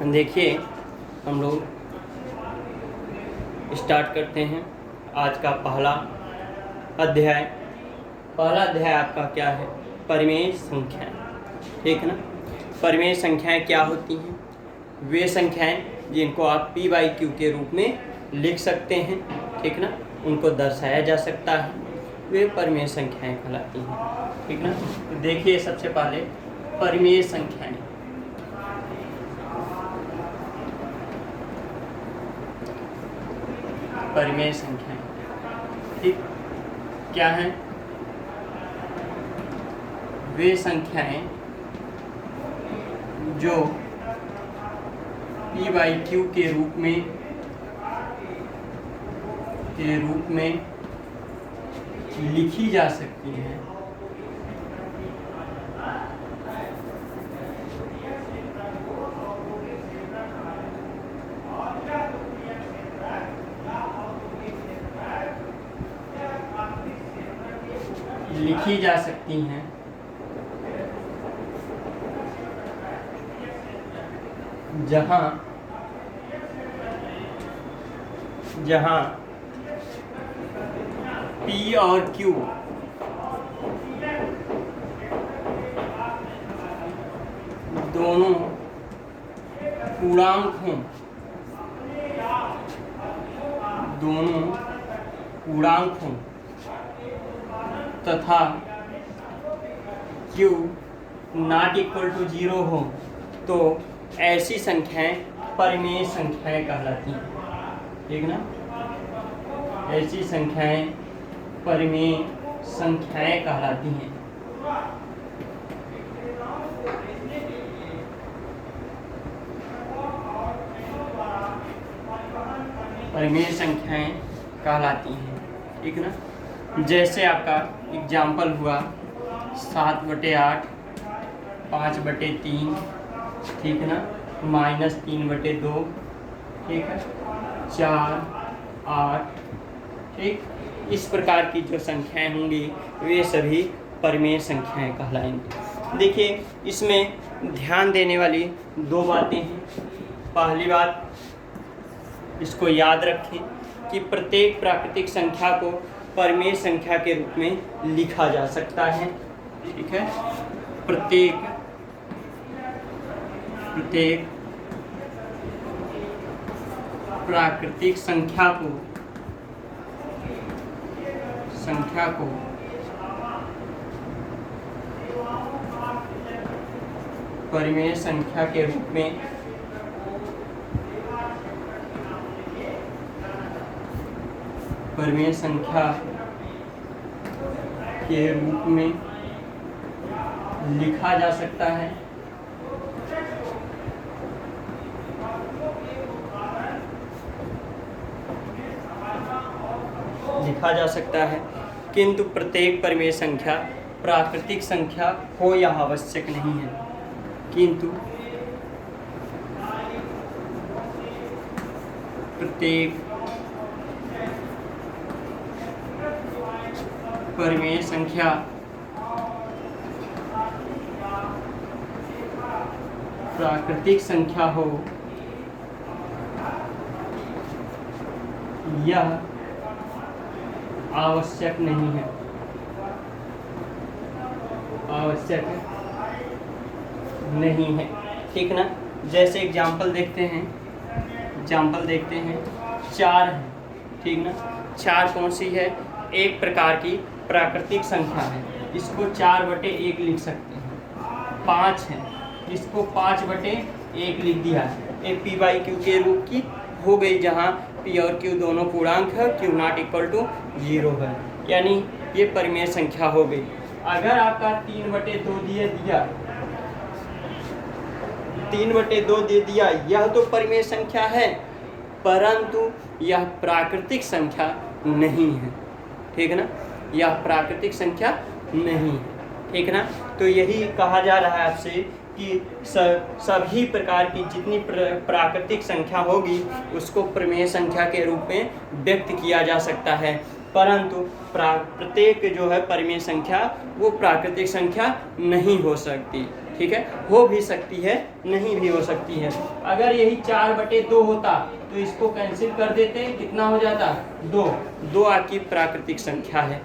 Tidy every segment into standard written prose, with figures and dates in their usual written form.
देखिए, हम लोग स्टार्ट करते हैं आज का पहला अध्याय। पहला अध्याय आपका क्या है? परिमेय संख्याएं। ठीक ना? परिमेय संख्याएं क्या होती हैं? वे संख्याएं जिनको आप p बाई क्यू के रूप में लिख सकते हैं, ठीक ना, उनको दर्शाया जा सकता है, वे परिमेय संख्याएं कहलाती हैं। ठीक ना? तो देखिए, सबसे पहले परिमेय संख्याएं। परिमेय संख्याएं, ठीक, क्या हैं? वे संख्याएं जो p बाई क्यू के रूप में लिखी जा सकती हैं। लिखी जा सकती हैं जहां P और Q दोनों पूर्णांक हों तथा Q नॉट इक्वल टू 0 हो, तो ऐसी संख्याएं परिमेय संख्याएं कहलाती हैं। ठीक ना? ऐसी संख्याएं परिमेय संख्याएं कहलाती हैं। परिमेय संख्याएं कहलाती हैं। ठीक ना? जैसे आपका एग्जाम्पल हुआ 7/8, 5/3, ठीक है ना, -3/2, ठीक है, 4, 8, ठीक, इस प्रकार की जो संख्याएं होंगी वे सभी परिमेय संख्याएं कहलाएंगी। देखिए, इसमें ध्यान देने वाली दो बातें हैं। पहली बात, इसको याद रखें कि प्रत्येक प्राकृतिक संख्या को परिमेय संख्या के रूप में लिखा जा सकता है। ठीक है? प्रत्येक प्राकृतिक संख्या को परिमेय संख्या के रूप में लिखा जा सकता है। किंतु प्रत्येक परिमेय संख्या प्राकृतिक संख्या हो यह आवश्यक नहीं है। किंतु प्रत्येक परिमेय संख्या प्राकृतिक संख्या हो यह आवश्यक नहीं है। ठीक ना? जैसे एग्जाम्पल देखते हैं 4 है। ठीक ना? 4 कौन सी है? एक प्रकार की प्राकृतिक संख्या है, इसको 4/1 लिख सकते हैं। 5 है, इसको 5/1 लिख दिया है। एक p बाई क्यू के रूप की हो गई, जहाँ p और q दोनों पूर्णांक है, q नॉट इक्वल टू 0 है, यानी ये परिमेय संख्या हो गई। अगर आपका 3/2 दे दिया, यह तो परिमेय संख्या है, परंतु यह प्राकृतिक संख्या नहीं है। ठीक ना? यह प्राकृतिक संख्या नहीं है। ठीक ना? तो यही कहा जा रहा है आपसे कि सभी प्रकार की जितनी प्राकृतिक संख्या होगी उसको परिमेय संख्या के रूप में व्यक्त किया जा सकता है, परंतु प्रत्येक जो है परिमेय संख्या वो प्राकृतिक संख्या नहीं हो सकती। ठीक है, हो भी सकती है, नहीं भी हो सकती है। अगर यही 4/2 होता तो इसको कैंसिल कर देते, कितना हो जाता, 2। 2 आपकी प्राकृतिक संख्या है,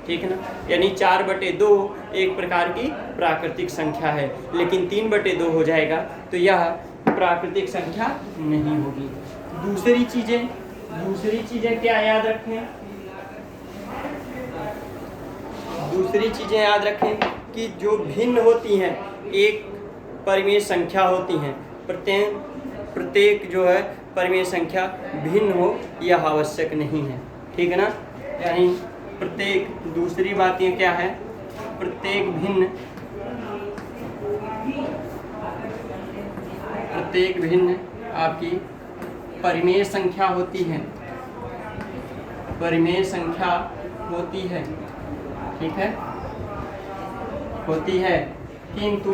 ठीक है ना, यानी 4/2 एक प्रकार की प्राकृतिक संख्या है, लेकिन 3/2 हो जाएगा तो यह प्राकृतिक संख्या नहीं होगी। दूसरी चीजें क्या याद रखें, दूसरी चीजें याद रखें कि जो भिन्न होती हैं, एक परिमेय संख्या होती हैं, प्रत्येक जो है परिमेय संख्या भिन्न हो यह आवश्यक नहीं है, ठीक है ना, यानी प्रत्येक, दूसरी बात ये क्या है, प्रत्येक भिन्न आपकी परिमेय संख्या होती है, परिमेय संख्या होती है, ठीक है, होती है, किंतु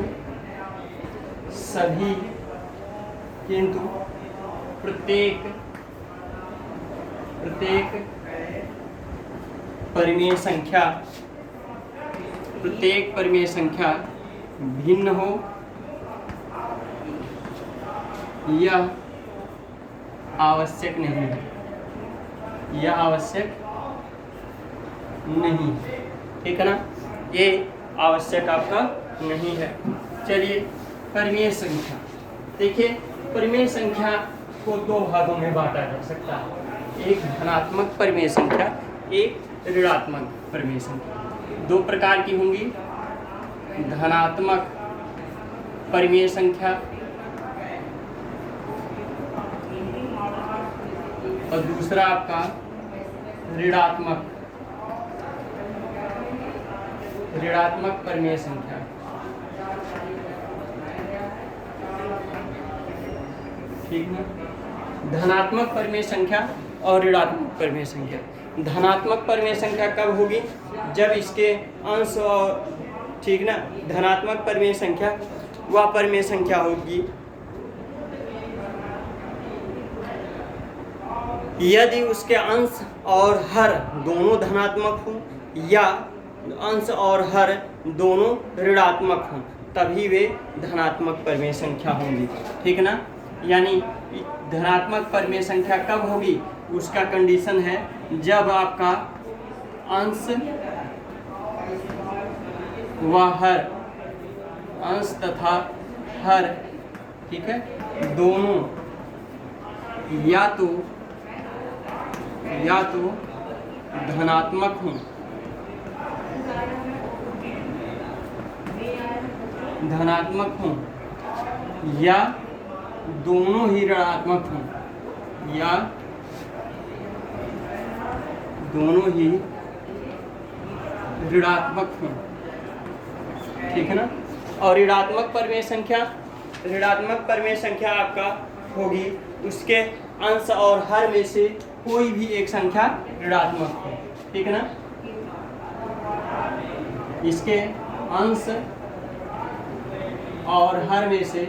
प्रत्येक परिमेय संख्या भिन्न हो यह आवश्यक नहीं है, यह आवश्यक नहीं, ठीक है ना, ये आवश्यक आपका नहीं है। चलिए परिमेय संख्या देखिए, परिमेय संख्या को 2 भागों में बांटा जा सकता है, एक धनात्मक परिमेय संख्या, एक ऋणात्मक परिमेय संख्या। 2 प्रकार की होंगी, धनात्मक परिमेय संख्या और दूसरा आपका ऋणात्मक परिमेय संख्या। ठीक है, धनात्मक परिमेय संख्या और ऋणात्मक परिमेय संख्या। धनात्मक परिमेय संख्या कब होगी, जब इसके अंश और, ठीक ना, धनात्मक परिमेय संख्या वह परिमेय संख्या होगी यदि उसके अंश और हर दोनों धनात्मक हों या अंश और हर दोनों ऋणात्मक हों, तभी वे धनात्मक परिमेय संख्या होंगी, ठीक ना। यानी धनात्मक परिमेय संख्या कब होगी, उसका कंडीशन है जब आपका अंश व हर, अंश तथा हर, ठीक है, दोनों या तो धनात्मक हों या दोनों ही ऋणात्मक हों, या दोनों ही ऋणात्मक हों, ठीक है ना। और ऋणात्मक परिमेय संख्या आपका होगी उसके अंश और हर में से कोई भी एक संख्या ऋणात्मक हो, ठीक है ना। इसके अंश और हर में से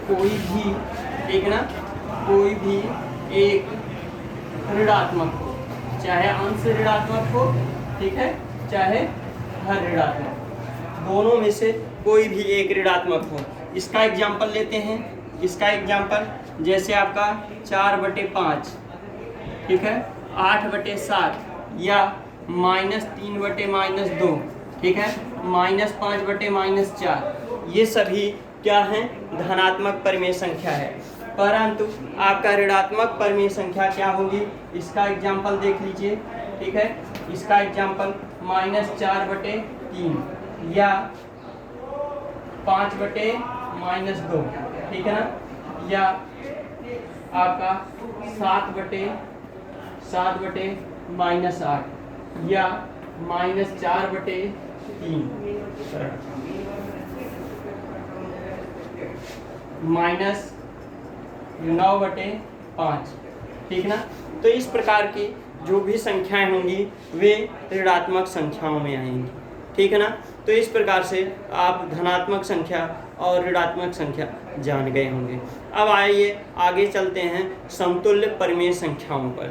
कोई भी, ठीक ना, कोई भी एक ऋणात्मक हो, चाहे अंश ऋणात्मक हो, ठीक है, चाहे हर ऋणात्मक, दोनों में से कोई भी एक ऋणात्मक हो। इसका एग्जाम्पल लेते हैं, इसका एग्जाम्पल जैसे आपका 4/5, ठीक है, 8/7 या -3/-2, ठीक है, -5/-4, ये सभी क्या हैं, धनात्मक परिमेय संख्या है। परंतु आपका ऋणात्मक परिमेय संख्या क्या होगी, इसका एग्जाम्पल देख लीजिए, ठीक है, इसका एग्जाम्पल -4/3 या 5/-2, ठीक है ना, या आपका 7/-8 या -4/3 -9/5, ठीक ना। तो इस प्रकार की जो भी संख्याएं होंगी वे ऋणात्मक संख्याओं में आएंगी, ठीक है ना। तो इस प्रकार से आप धनात्मक संख्या और ऋणात्मक संख्या जान गए होंगे। अब आइए आगे चलते हैं समतुल्य परिमेय संख्याओं पर।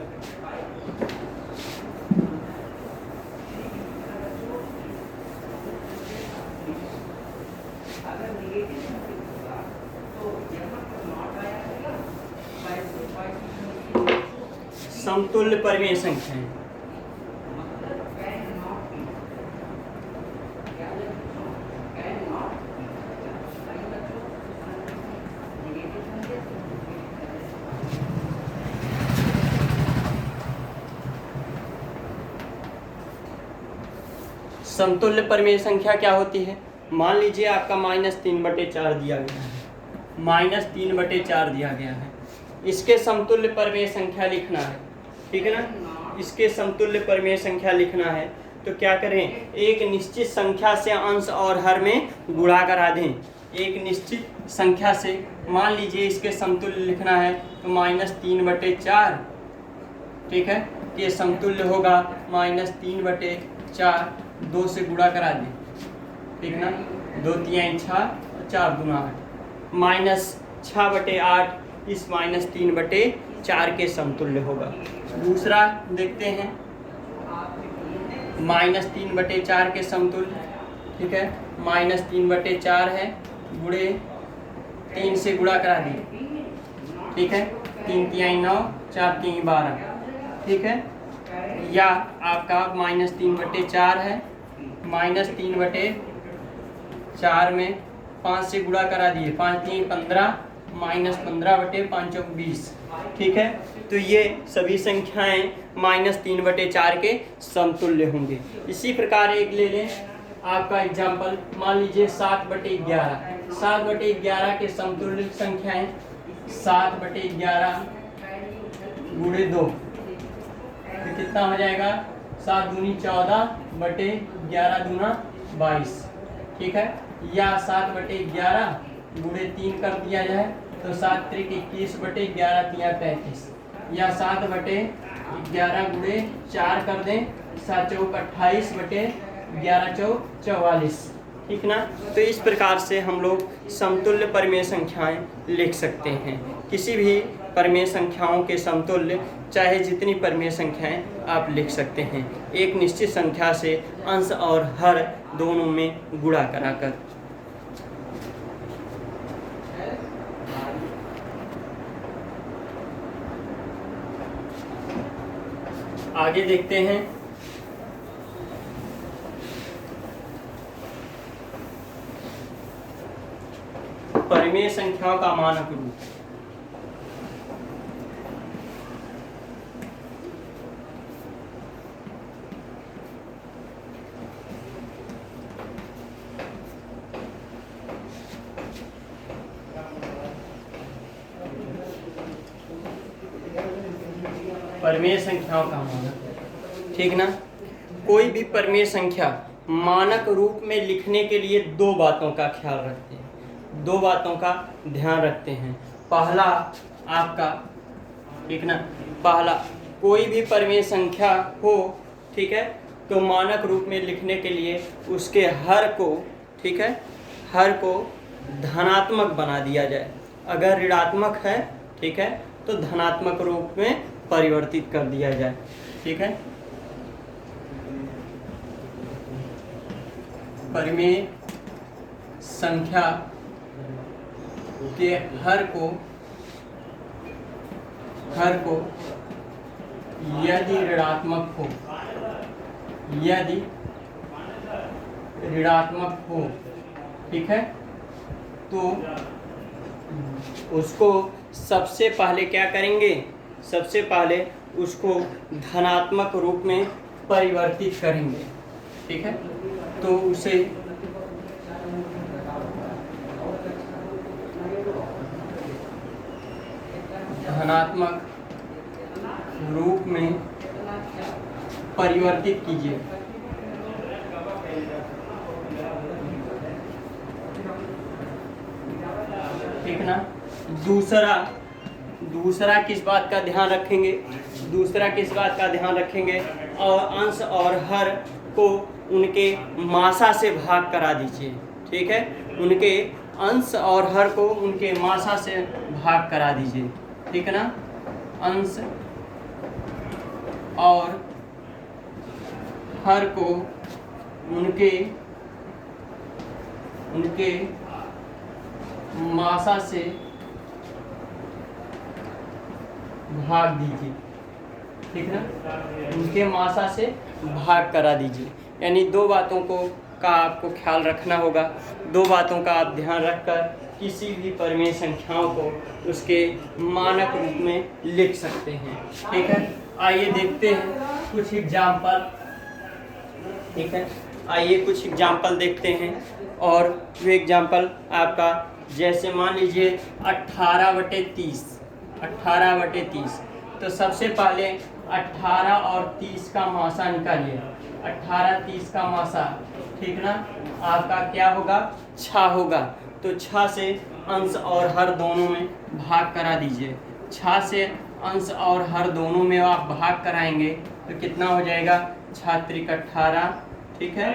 समतुल्य परिमेय संख्याएं। समतुल्य परिमेय संख्या क्या होती है? मान लीजिए आपका -3/4 दिया गया है, -3/4 दिया गया है, इसके समतुल्य परिमेय संख्या लिखना है, ठीक है ना। इसके समतुल्य परिमेय संख्या लिखना है तो क्या करें, एक निश्चित संख्या से अंश और हर में गुणा करा दें। एक निश्चित संख्या से, मान लीजिए इसके समतुल्य लिखना है तो -3/4, ठीक है, ये समतुल्य होगा -3/4, 2 से गुणा करा दें, ठीक ना, 2 3 6, 4 दूना 8, -6/8 इस -3/4 के समतुल्य होगा। दूसरा देखते हैं, -3/4 के समतुल्य, ठीक है, -3/4 है, गुणे 3 से गुणा करा दिए, ठीक है, 3 3 9, 4 3 12, ठीक है, या आपका -3/4 है, -3/4 में 5 से गुणा करा दिए, 5 3 15, -15/5 20, ठीक है। तो ये सभी संख्याएं -3/4 के समतुल्य होंगे। इसी प्रकार एक ले लें आपका एग्जाम्पल, मान लीजिए 7/11, 7/11 के समतुल्य संख्याएं 7/11 गुणे 2, तो कितना हो जाएगा, 7 दूनी 14 बटे 11 दूना 22, ठीक है, या 7/11 गुणे 3 कर दिया जाए तो 7 त्रिक 21 बटे 11 तिया 35, या 7/11 गुणे 4 कर दें, 7 चौक 28 बटे 11 चौक 44, ठीक ना। तो इस प्रकार से हम लोग समतुल्य परिमेय संख्याएं लिख सकते हैं। किसी भी परिमेय संख्याओं के समतुल्य चाहे जितनी परिमेय संख्याएं आप लिख सकते हैं, एक निश्चित संख्या से अंश और हर दोनों में गुणा कराकर। आगे देखते हैं, परिमेय संख्याओं का मानक रूप। परिमेय संख्याओं का मानक, ठीक ना। कोई भी परिमेय संख्या मानक रूप में लिखने के लिए दो बातों का ख्याल रखते हैं, दो बातों का ध्यान रखते हैं। पहला आपका, ठीक ना, पहला कोई भी परिमेय संख्या हो, ठीक है, तो मानक रूप में लिखने के लिए उसके हर को, ठीक है, हर को धनात्मक बना दिया जाए। अगर ऋणात्मक है, ठीक है, तो धनात्मक रूप में परिवर्तित कर दिया जाए, ठीक है। परिमेय संख्या के हर को यदि ऋणात्मक हो, यदि ऋणात्मक हो, ठीक है, तो उसको सबसे पहले क्या करेंगे, सबसे पहले उसको धनात्मक रूप में परिवर्तित करेंगे, ठीक है। तो उसे धनात्मक रूप में परिवर्तित कीजिए, ठीक ना। दूसरा किस बात का ध्यान रखेंगे, दूसरा किस बात का ध्यान रखेंगे, और अंश और हर को उनके मासा से भाग करा दीजिए, ठीक है, उनके अंश और हर को उनके मासा से भाग करा दीजिए, ठीक है ना। अंश और हर को उनके मासा से भाग दीजिए, ठीक ना, उनके मासा से भाग करा दीजिए। यानी दो बातों का आपको ख्याल रखना होगा, दो बातों का आप ध्यान रखकर किसी भी परिमेय संख्याओं को उसके मानक रूप में लिख सकते हैं। ठीक है, आइए देखते हैं कुछ एग्जाम्पल। ठीक है, आइए कुछ एग्जाम्पल देखते हैं। और वो एग्जाम्पल आपका जैसे मान लीजिए 18/30, 18/30। तो सबसे पहले 18 और 30 का मासा निकालिए। 18 30 का मासा, ठीक ना, आपका क्या होगा, 6 होगा। तो 6 से अंश और हर दोनों में भाग करा दीजिए। 6 से अंश और हर दोनों में आप भाग कराएंगे तो कितना हो जाएगा, 6 त्रिक 18, ठीक है,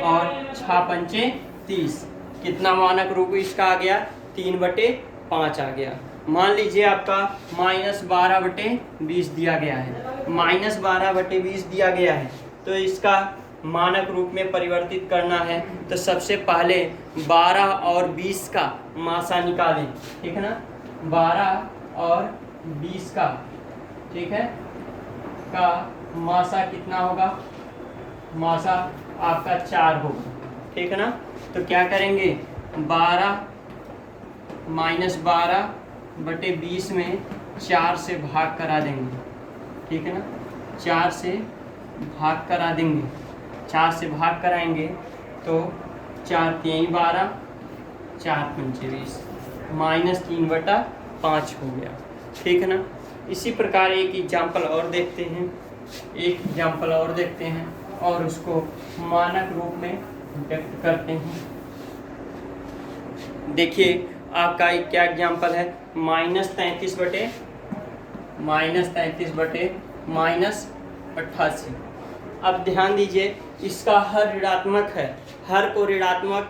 और 6 पंचे 30। कितना मानक रूप इसका आ गया, 3/5 आ गया। मान लीजिए आपका -12/20 दिया गया है, -12/20 दिया गया है। तो इसका मानक रूप में परिवर्तित करना है तो सबसे पहले 12 और 20 का मासा निकालें। ठीक है ना, 12 और 20 का, ठीक है, का मासा कितना होगा, मासा आपका 4 होगा। ठीक है ना, तो क्या करेंगे, 12 -12/20 में 4 से भाग करा देंगे। ठीक है ना, 4 से भाग करा देंगे, 4 से भाग कराएंगे तो 4 3 12, 4 पंचे 20, -3/5 हो गया। ठीक है ना, इसी प्रकार एक एग्जाम्पल और देखते हैं, एक एग्जाम्पल और देखते हैं और उसको मानक रूप में व्यक्त करते हैं। देखिए आपका एक क्या एग्जाम्पल है, -33/-88। अब ध्यान दीजिए, इसका हर ऋणात्मक है, हर को ऋणात्मक,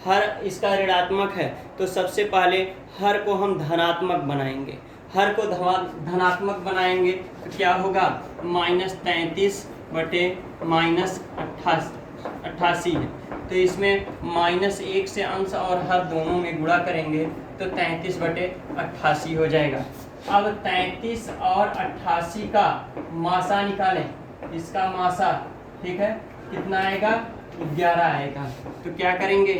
हर इसका ऋणात्मक है। तो सबसे पहले हर को हम धनात्मक बनाएंगे, हर को धनात्मक बनाएंगे तो क्या होगा, -33/-88 है। तो इसमें -1 से अंश और हर दोनों में गुणा करेंगे तो 33/88 हो जाएगा। अब 33 और 88 का मासा निकालें, इसका मासा, ठीक है, कितना आएगा, 11 आएगा। तो क्या करेंगे,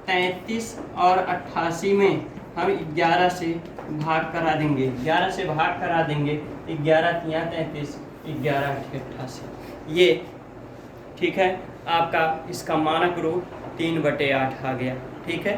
33 और 88 में हम 11 से भाग करा देंगे, 11 से भाग करा देंगे, 11 तिया 33, 11 8 88। ये ठीक है, आपका इसका मानक रूप 3/8 आ गया। ठीक है।